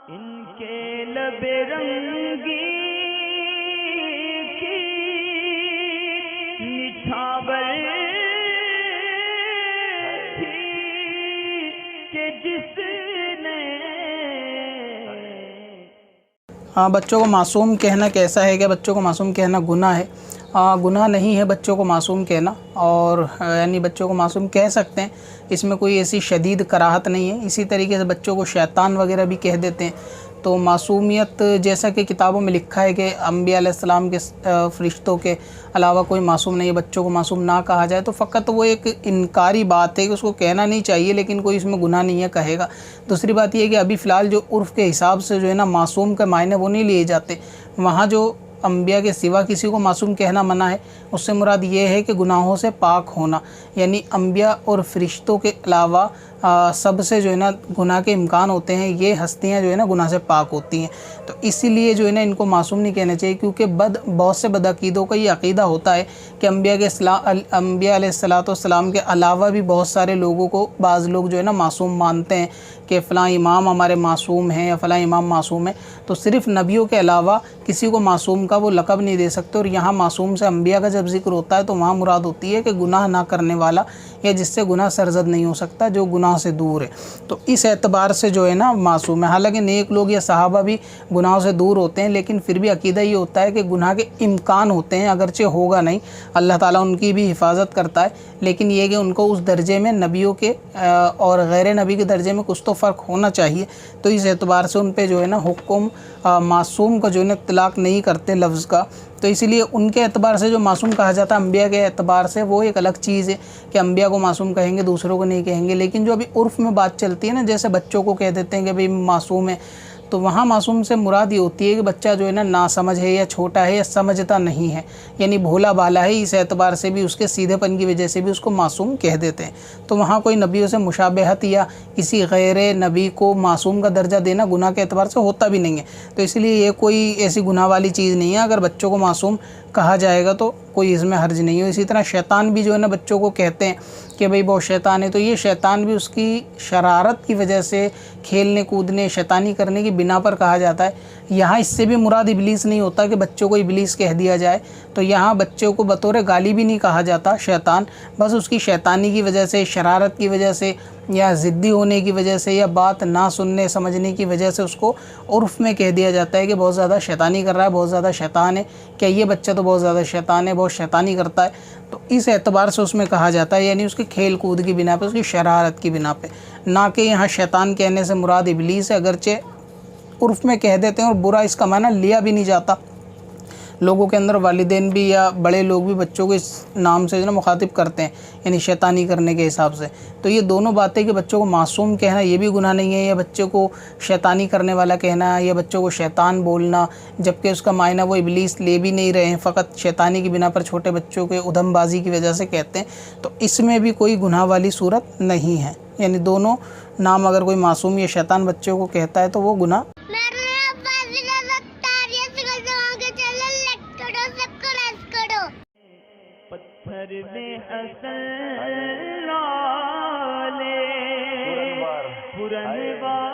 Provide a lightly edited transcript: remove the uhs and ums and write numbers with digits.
ان کے لب رنگی کی نچھاور تھی کہ جس نے بچوں کو معصوم کہنا کیسا ہے؟ کہ بچوں کو معصوم کہنا گناہ ہے؟ گناہ نہیں ہے بچوں کو معصوم کہنا، اور یعنی بچوں کو معصوم کہہ سکتے ہیں، اس میں کوئی ایسی شدید کراہت نہیں ہے۔ اسی طریقے سے بچوں کو شیطان وغیرہ بھی کہہ دیتے ہیں۔ تو معصومیت جیسا کہ کتابوں میں لکھا ہے کہ انبیاء علیہ السلام کے فرشتوں کے علاوہ کوئی معصوم نہیں ہے، بچوں کو معصوم نہ کہا جائے، تو فقط وہ ایک انکاری بات ہے کہ اس کو کہنا نہیں چاہیے، لیکن کوئی اس میں گناہ نہیں ہے کہے گا۔ دوسری بات یہ ہے کہ ابھی فی الحال جو عرف کے حساب سے جو ہے نا معصوم کے معنی وہ نہیں لیے جاتے۔ وہاں جو انبیاء کے سوا کسی کو معصوم کہنا منع ہے، اس سے مراد یہ ہے کہ گناہوں سے پاک ہونا، یعنی انبیاء اور فرشتوں کے علاوہ سب سے جو ہے نا گناہ کے امکان ہوتے ہیں، یہ ہستیاں جو ہے نا گناہ سے پاک ہوتی ہیں۔ تو اسی لیے جو ہے نا ان کو معصوم نہیں کہنا چاہیے، کیونکہ بہت سے بدعقیدوں کا یہ عقیدہ ہوتا ہے کہ انبیاء علیہ السلام کے علاوہ بھی بہت سارے لوگوں کو بعض لوگ جو ہے نا معصوم مانتے ہیں کہ فلاں امام ہمارے معصوم ہیں یا فلاں امام معصوم ہے۔ تو صرف نبیوں کے علاوہ کسی کو معصوم کا وہ لقب نہیں دے سکتے، اور یہاں معصوم سے انبیاء کا جب ذکر ہوتا ہے تو وہاں مراد ہوتی ہے کہ گناہ نہ کرنے والا، یا جس سے گناہ سرزد نہیں ہو سکتا، جو گناہ سے دور ہے۔ تو اس اعتبار سے جو ہے نا معصوم ہے۔ حالانکہ نیک لوگ یا صحابہ بھی گناہوں سے دور ہوتے ہیں، لیکن پھر بھی عقیدہ یہ ہوتا ہے کہ گناہ کے امکان ہوتے ہیں، اگرچہ ہوگا نہیں، اللہ تعالیٰ ان کی بھی حفاظت کرتا ہے، لیکن یہ کہ ان کو اس درجے میں نبیوں کے اور غیر نبی کے درجے میں کچھ تو فرق ہونا چاہیے۔ تو اس اعتبار سے ان پہ جو ہے نا حکم معصوم کا جو ہے نا اطلاق نہیں کرتے لفظ کا۔ تو اسی لیے ان کے اعتبار سے جو معصوم کہا جاتا ہے انبیاء کے اعتبار سے، وہ ایک الگ چیز ہے کہ انبیاء کو معصوم کہیں گے، دوسروں کو نہیں کہیں گے۔ لیکن جو ابھی عرف میں بات چلتی ہے نا، جیسے بچوں کو کہہ دیتے ہیں کہ بھئی معصوم ہے، تو وہاں معصوم سے مراد یہ ہوتی ہے کہ بچہ جو ہے نا ناسمجھ ہے، یا چھوٹا ہے، یا سمجھتا نہیں ہے، یعنی بھولا بالا ہے، اس اعتبار سے بھی اس کے سیدھے پن کی وجہ سے بھی اس کو معصوم کہہ دیتے ہیں۔ تو وہاں کوئی نبیوں سے مشابہت یا کسی غیر نبی کو معصوم کا درجہ دینا گناہ کے اعتبار سے ہوتا بھی نہیں ہے۔ تو اس لیے یہ کوئی ایسی گناہ والی چیز نہیں ہے، اگر بچوں کو معصوم کہا جائے گا تو کوئی اس میں حرج نہیں ہو۔ اسی طرح شیطان بھی جو ہے نا بچوں کو کہتے ہیں کہ بھئی وہ شیطان ہے، تو یہ شیطان بھی اس کی شرارت کی وجہ سے، کھیلنے کودنے شیطانی کرنے کی بنا پر کہا جاتا ہے۔ یہاں اس سے بھی مراد ابلیس نہیں ہوتا کہ بچوں کو ابلیس کہہ دیا جائے، تو یہاں بچوں کو بطور گالی بھی نہیں کہا جاتا شیطان، بس اس کی شیطانی کی وجہ سے، شرارت کی وجہ سے، یا ضدی ہونے کی وجہ سے، یا بات نہ سننے سمجھنے کی وجہ سے اس کو عرف میں کہہ دیا جاتا ہے کہ بہت زیادہ شیطانی کر رہا ہے، بہت زیادہ شیطان ہے، کہ یہ بچہ تو بہت زیادہ شیطان ہے، بہت شیطانی کرتا ہے۔ تو اس اعتبار سے اس میں کہا جاتا ہے، یعنی اس کے کھیل کود کی بنا پہ، اس کی شرارت کی بنا پہ، نہ کہ یہاں شیطان کہنے سے مراد ابلیس ہے، اگرچہ عرف میں کہہ دیتے ہیں اور برا اس کا معنی لیا بھی نہیں جاتا۔ لوگوں کے اندر والدین بھی یا بڑے لوگ بھی بچوں کو اس نام سے جو نا مخاطب کرتے ہیں، یعنی شیطانی کرنے کے حساب سے۔ تو یہ دونوں باتیں کہ بچوں کو معصوم کہنا یہ بھی گناہ نہیں ہے، یا بچوں کو شیطانی کرنے والا کہنا، یا بچوں کو شیطان بولنا، جبکہ اس کا معنی وہ ابلیس لے بھی نہیں رہے ہیں، فقط شیطانی کی بنا پر چھوٹے بچوں کے ادھم بازی کی وجہ سے کہتے ہیں، تو اس میں بھی کوئی گناہ والی صورت نہیں ہے۔ یعنی دونوں نام اگر کوئی معصوم یا شیطان بچوں کو کہتا ہے تو وہ گناہ پتھر میں حسن لالے پرنوار